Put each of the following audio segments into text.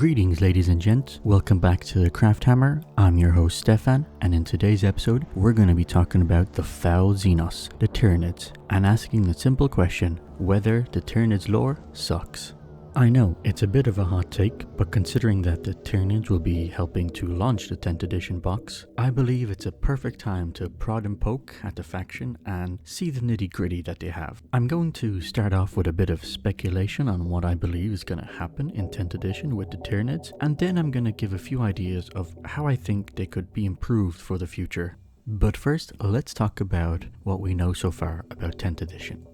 Greetings ladies and gents, welcome back to the Craft Hammer. I'm your host Stefan, and in today's episode we're going to be talking about the foul Xenos, the Tyranids, and asking the simple question whether the Tyranids lore sucks. I know, it's a bit of a hot take, but considering that the Tyranids will be helping to launch the 10th edition box, I believe it's a perfect time to prod and poke at the faction and see the nitty gritty that they have. I'm going to start off with a bit of speculation on what I believe is going to happen in 10th edition with the Tyranids, and then I'm going to give a few ideas of how I think they could be improved for the future. But first, let's talk about what we know so far about 10th edition.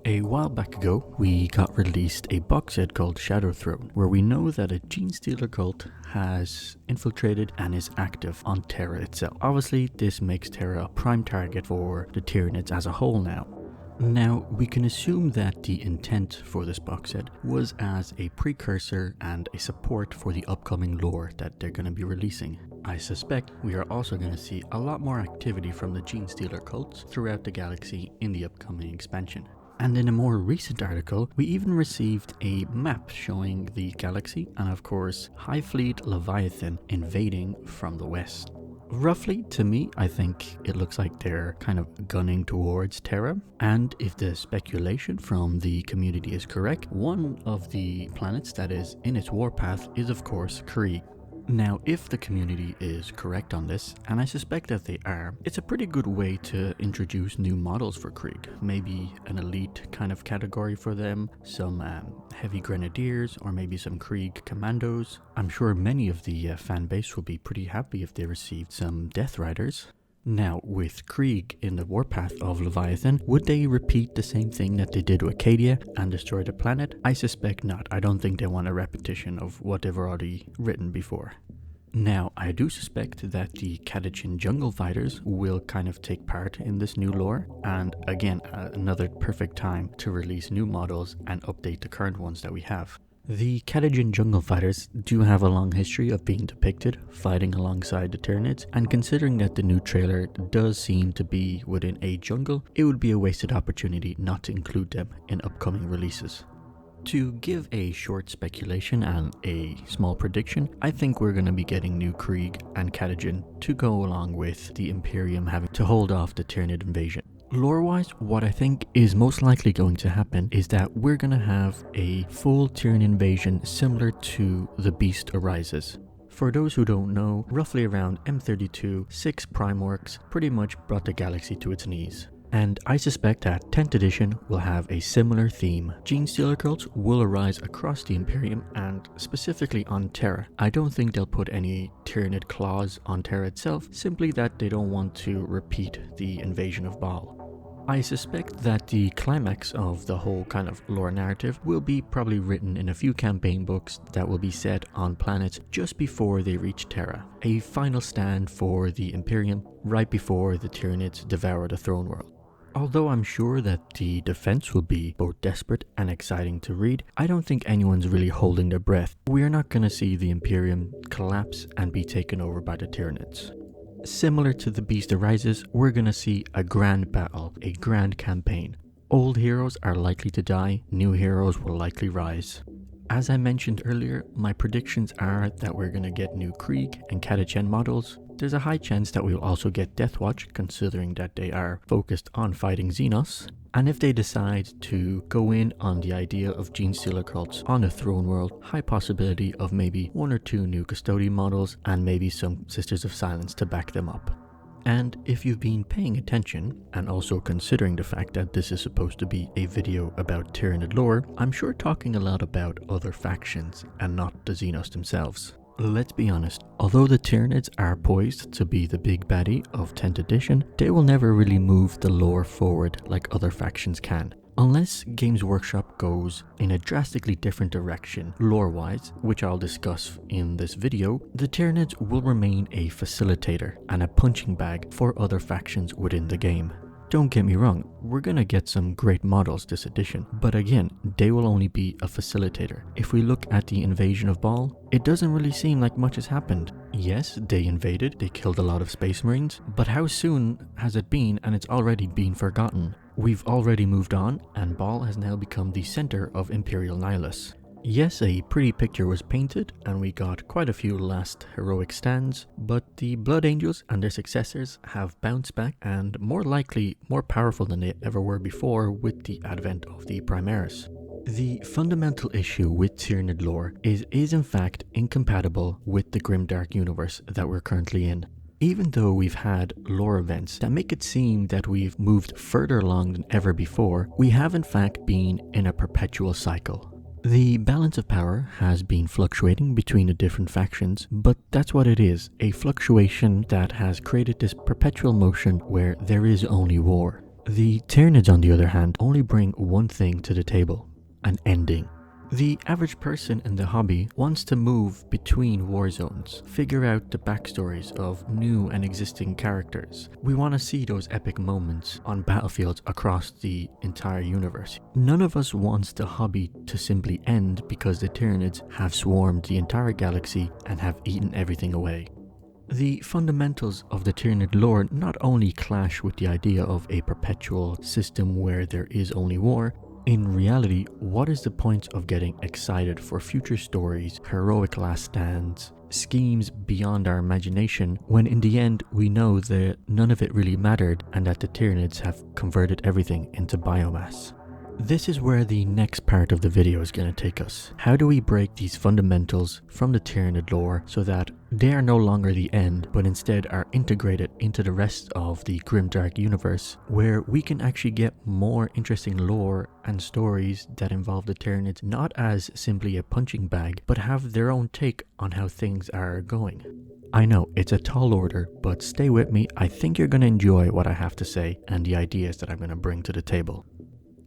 A while back ago, we got released a box set called Shadow Throne, where we know that a Gene Stealer cult has infiltrated and is active on Terra itself. Obviously, this makes Terra a prime target for the Tyranids as a whole now. Now, we can assume that the intent for this box set was as a precursor and a support for the upcoming lore that they're going to be releasing. I suspect we are also going to see a lot more activity from the Gene Stealer cults throughout the galaxy in the upcoming expansion. And in a more recent article, we even received a map showing the galaxy and of course High Fleet Leviathan invading from the west. Roughly, to me, I think it looks like they're kind of gunning towards Terra, and if the speculation from the community is correct, one of the planets that is in its warpath is of course Krieg. Now, if the community is correct on this, and I suspect that they are, it's a pretty good way to introduce new models for Krieg. Maybe an elite kind of category for them, some heavy grenadiers, or maybe some Krieg commandos. I'm sure many of the fan base will be pretty happy if they received some Death Riders. Now, with Krieg in the warpath of Leviathan, would they repeat the same thing that they did with Acadia and destroy the planet? I suspect not. I don't think they want a repetition of what they've already written before. Now, I do suspect that the Catachin jungle fighters will kind of take part in this new lore, and again, another perfect time to release new models and update the current ones that we have. The Catachin jungle fighters do have a long history of being depicted fighting alongside the Tyranids, and considering that the new trailer does seem to be within a jungle, it would be a wasted opportunity not to include them in upcoming releases. To give a short speculation and a small prediction, I think we're going to be getting new Krieg and Catachin to go along with the Imperium having to hold off the Tyranid invasion. Lore-wise, what I think is most likely going to happen is that we're going to have a full Tyranid invasion similar to The Beast Arises. For those who don't know, roughly around M32, 6 Primarchs pretty much brought the galaxy to its knees. And I suspect that 10th edition will have a similar theme. Gene Stealer cults will arise across the Imperium and specifically on Terra. I don't think they'll put any Tyranid claws on Terra itself, simply that they don't want to repeat the invasion of Baal. I suspect that the climax of the whole kind of lore narrative will be probably written in a few campaign books that will be set on planets just before they reach Terra. A final stand for the Imperium right before the Tyranids devour the throne world. Although I'm sure that the defense will be both desperate and exciting to read, I don't think anyone's really holding their breath. We are not going to see the Imperium collapse and be taken over by the Tyranids. Similar to The Beast Arises, we're going to see a grand battle, a grand campaign. Old heroes are likely to die, new heroes will likely rise. As I mentioned earlier, my predictions are that we're going to get new Krieg and Catachin models. There's a high chance that we'll also get Deathwatch, considering that they are focused on fighting Xenos. And if they decide to go in on the idea of Gene Stealer cults on the throne world, high possibility of maybe 1 or 2 new Custodian models and maybe some Sisters of Silence to back them up. And if you've been paying attention, and also considering the fact that this is supposed to be a video about Tyranid lore, I'm sure talking a lot about other factions and not the Xenos themselves. Let's be honest, although the Tyranids are poised to be the big baddie of 10th edition, they will never really move the lore forward like other factions can. Unless Games Workshop goes in a drastically different direction lore-wise, which I'll discuss in this video, the Tyranids will remain a facilitator and a punching bag for other factions within the game. Don't get me wrong, we're gonna get some great models this edition, but again, they will only be a facilitator. If we look at the invasion of Baal, it doesn't really seem like much has happened. Yes, they invaded, they killed a lot of Space Marines, but how soon has it been and it's already been forgotten? We've already moved on, and Baal has now become the center of Imperial Nihilus. Yes, a pretty picture was painted, and we got quite a few last heroic stands, but the Blood Angels and their successors have bounced back and more likely more powerful than they ever were before with the advent of the Primaris. The fundamental issue with Tyranid lore is in fact incompatible with the grimdark universe that we're currently in. Even though we've had lore events that make it seem that we've moved further along than ever before, we have in fact been in a perpetual cycle. The balance of power has been fluctuating between the different factions, but that's what it is, a fluctuation that has created this perpetual motion where there is only war. The Tyranids, on the other hand, only bring one thing to the table: an ending. The average person in the hobby wants to move between war zones, figure out the backstories of new and existing characters. We want to see those epic moments on battlefields across the entire universe. None of us wants the hobby to simply end because the Tyranids have swarmed the entire galaxy and have eaten everything away. The fundamentals of the Tyranid lore not only clash with the idea of a perpetual system where there is only war. In reality, what is the point of getting excited for future stories, heroic last stands, schemes beyond our imagination, when in the end we know that none of it really mattered and that the Tyranids have converted everything into biomass? This is where the next part of the video is going to take us. How do we break these fundamentals from the Tyranid lore so that they are no longer the end, but instead are integrated into the rest of the grimdark universe, where we can actually get more interesting lore and stories that involve the Tyranids not as simply a punching bag, but have their own take on how things are going. I know, it's a tall order, but stay with me. I think you're going to enjoy what I have to say and the ideas that I'm going to bring to the table.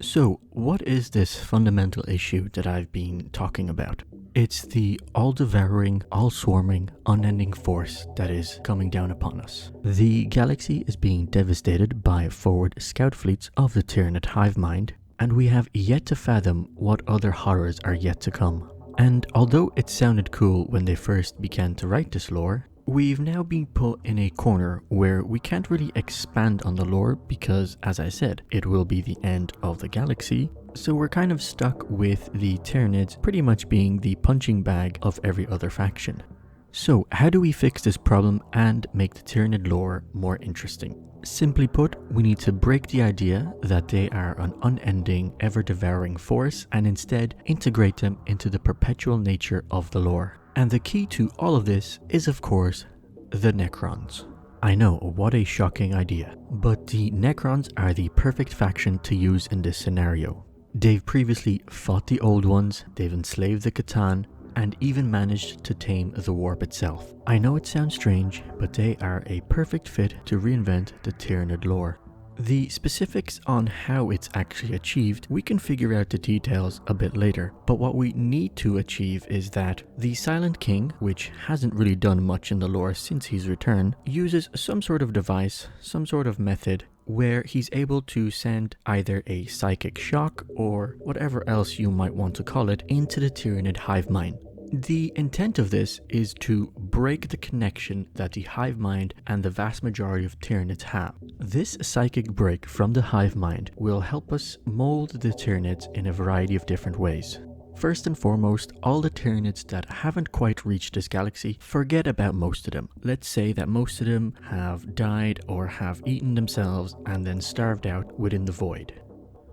So, what is this fundamental issue that I've been talking about? It's the all-devouring, all-swarming, unending force that is coming down upon us. The galaxy is being devastated by forward scout fleets of the Tyranid hive mind, and we have yet to fathom what other horrors are yet to come. And although it sounded cool when they first began to write this lore, we've now been put in a corner where we can't really expand on the lore because, as I said, it will be the end of the galaxy. So we're kind of stuck with the Tyranids pretty much being the punching bag of every other faction. So how do we fix this problem and make the Tyranid lore more interesting? Simply put, we need to break the idea that they are an unending, ever-devouring force and instead integrate them into the perpetual nature of the lore. And the key to all of this is, of course, the Necrons. I know, what a shocking idea, but the Necrons are the perfect faction to use in this scenario. They've previously fought the Old Ones, they've enslaved the Catan, and even managed to tame the warp itself. I know it sounds strange, but they are a perfect fit to reinvent the Tyranid lore. The specifics on how it's actually achieved, we can figure out the details a bit later, but what we need to achieve is that the Silent King, which hasn't really done much in the lore since his return, uses some sort of device, some sort of method, where he's able to send either a psychic shock or whatever else you might want to call it into the Tyranid hive mind. The intent of this is to break the connection that the hive mind and the vast majority of Tyranids have. This psychic break from the hive mind will help us mold the Tyranids in a variety of different ways. First and foremost, all the Tyranids that haven't quite reached this galaxy, forget about most of them. Let's say that most of them have died or have eaten themselves and then starved out within the void.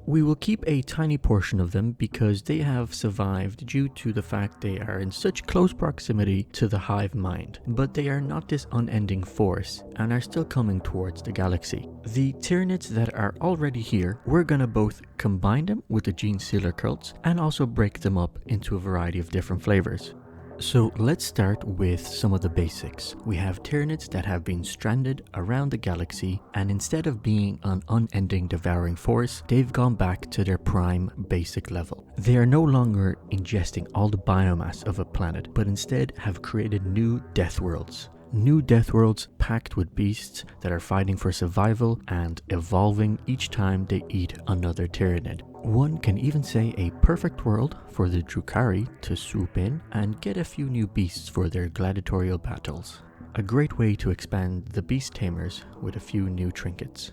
We will keep a tiny portion of them because they have survived due to the fact they are in such close proximity to the hive mind, but they are not this unending force and are still coming towards the galaxy. The Tyranids that are already here, we're gonna both combine them with the Gene Stealer cults and also break them up into a variety of different flavors. So let's start with some of the basics. We have Tyranids that have been stranded around the galaxy, and instead of being an unending devouring force, they've gone back to their prime basic level. They are no longer ingesting all the biomass of a planet, but instead have created new death worlds. New death worlds packed with beasts that are fighting for survival and evolving each time they eat another Tyranid. One can even say a perfect world for the Drukhari to swoop in and get a few new beasts for their gladiatorial battles. A great way to expand the beast tamers with a few new trinkets.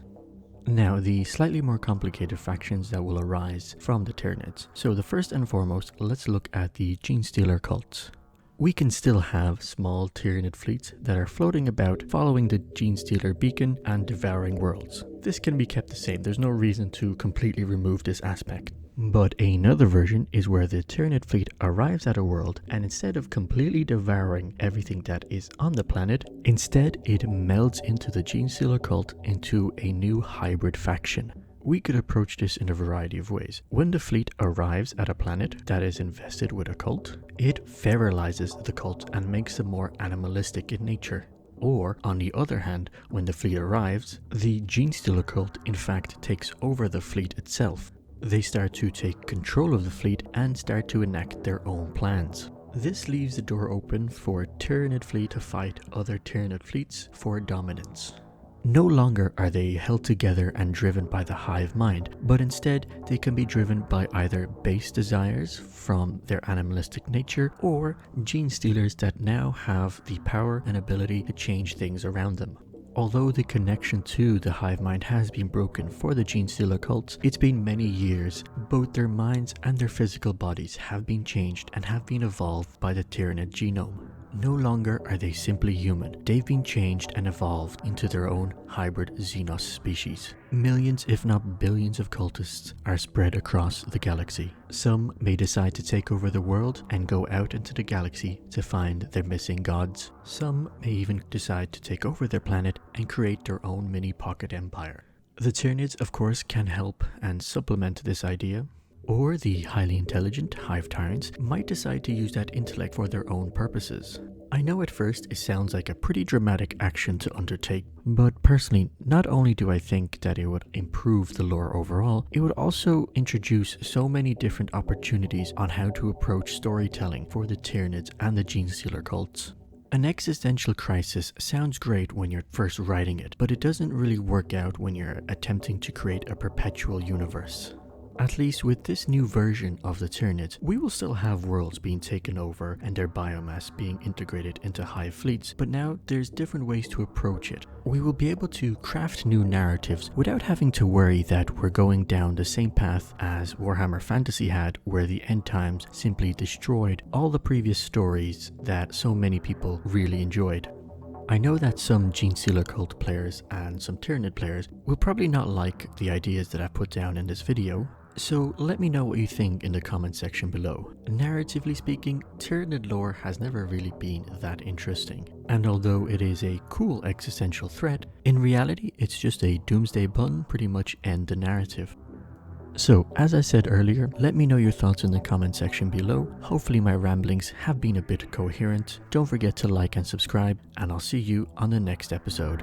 Now, the slightly more complicated factions that will arise from the Tyranids. So the first and foremost, let's look at the Genestealer cults. We can still have small Tyranid fleets that are floating about following the Genestealer beacon and devouring worlds. This can be kept the same, there's no reason to completely remove this aspect. But another version is where the Tyranid fleet arrives at a world and instead of completely devouring everything that is on the planet, instead it melds into the Genestealer cult into a new hybrid faction. We could approach this in a variety of ways. When the fleet arrives at a planet that is infested with a cult, it feralizes the cult and makes them more animalistic in nature. Or, on the other hand, when the fleet arrives, the Genestealer cult in fact takes over the fleet itself. They start to take control of the fleet and start to enact their own plans. This leaves the door open for a Tyranid fleet to fight other Tyranid fleets for dominance. No longer are they held together and driven by the hive mind, but instead they can be driven by either base desires from their animalistic nature or Genestealers that now have the power and ability to change things around them. Although the connection to the hive mind has been broken for the Genestealer cults, it's been many years. Both their minds and their physical bodies have been changed and have been evolved by the Tyranid genome. No longer are they simply human, they've been changed and evolved into their own hybrid Xenos species. Millions if not billions of cultists are spread across the galaxy. Some may decide to take over the world and go out into the galaxy to find their missing gods. Some may even decide to take over their planet and create their own mini pocket empire. The Tyranids of course can help and supplement this idea. Or the highly intelligent hive tyrants might decide to use that intellect for their own purposes. I know at first it sounds like a pretty dramatic action to undertake, but personally, not only do I think that it would improve the lore overall, it would also introduce so many different opportunities on how to approach storytelling for the Tyranids and the Genestealer cults. An existential crisis sounds great when you're first writing it, but it doesn't really work out when you're attempting to create a perpetual universe. At least with this new version of the Tyranids, we will still have worlds being taken over and their biomass being integrated into hive fleets, but now there's different ways to approach it. We will be able to craft new narratives without having to worry that we're going down the same path as Warhammer Fantasy had, where the end times simply destroyed all the previous stories that so many people really enjoyed. I know that some Genestealer cult players and some Tyranid players will probably not like the ideas that I've put down in this video, so let me know what you think in the comment section below. Narratively speaking, Tyranid lore has never really been that interesting, and although it is a cool existential threat, in reality it's just a doomsday button pretty much end the narrative. So, as I said earlier, let me know your thoughts in the comment section below. Hopefully my ramblings have been a bit coherent. Don't forget to like and subscribe, and I'll see you on the next episode.